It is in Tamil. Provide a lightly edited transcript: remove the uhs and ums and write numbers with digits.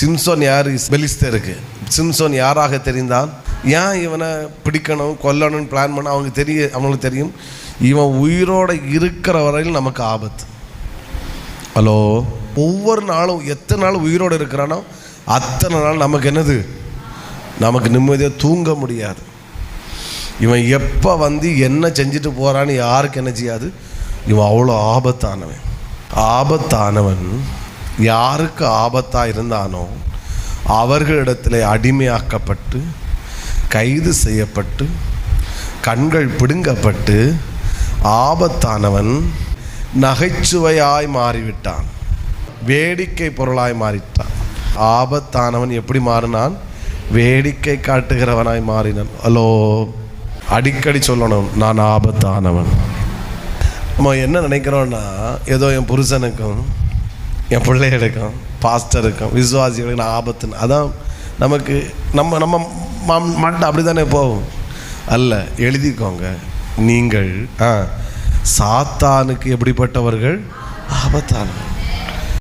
சிம்சோன் யார்? பெலிஸ்தருக்கு. சிம்சோன் யாராக தெரிந்தான்? ஏன் இவனை பிடிக்கணும் கொல்லணும்னு பிளான் பண்ண அவங்களுக்கு தெரியும் இவன் உயிரோடு இருக்கிற வரையில் நமக்கு ஆபத்து. ஹலோ, ஒவ்வொரு நாளும் எத்தனை நாள் உயிரோடு இருக்கிறானோ அத்தனை நாள் நமக்கு என்னது? நமக்கு நிம்மதியாக தூங்க முடியாது. இவன் எப்போ வந்து என்ன செஞ்சுட்டு போகிறான்னு யாருக்கு என்ன செய்யாது. இவன் அவ்வளோ ஆபத்தானவன். யாருக்கு ஆபத்தாக இருந்தானோ அவர்களிடத்தில் அடிமையாக்கப்பட்டு கைது செய்யப்பட்டு கண்கள் பிடுங்கப்பட்டு ஆபத்தானவன் நகைச்சுவையாய் மாறிவிட்டான், வேடிக்கை பொருளாய் மாறிட்டான். ஆபத்தானவன் எப்படி மாறினான்? வேடிக்கை காட்டுகிறவனாய் மாறினான். ஹலோ, அடிக்கடி சொல்லணும், நான் ஆபத்தானவன். நம்ம என்ன நினைக்கிறோன்னா, ஏதோ என் புருஷனுக்கும் என் பிள்ளைகளுக்கும் பாஸ்டருக்கும் விசுவாசிகளுக்கு நான் ஆபத்துன்னு. அதான் நமக்கு நம்ம மண்டை அப்படி தானே போகும். அல்ல, எழுதிக்கோங்க, நீங்கள் சாத்தானுக்கு எப்படிப்பட்டவர்கள்? ஆபத்தானவர்கள்.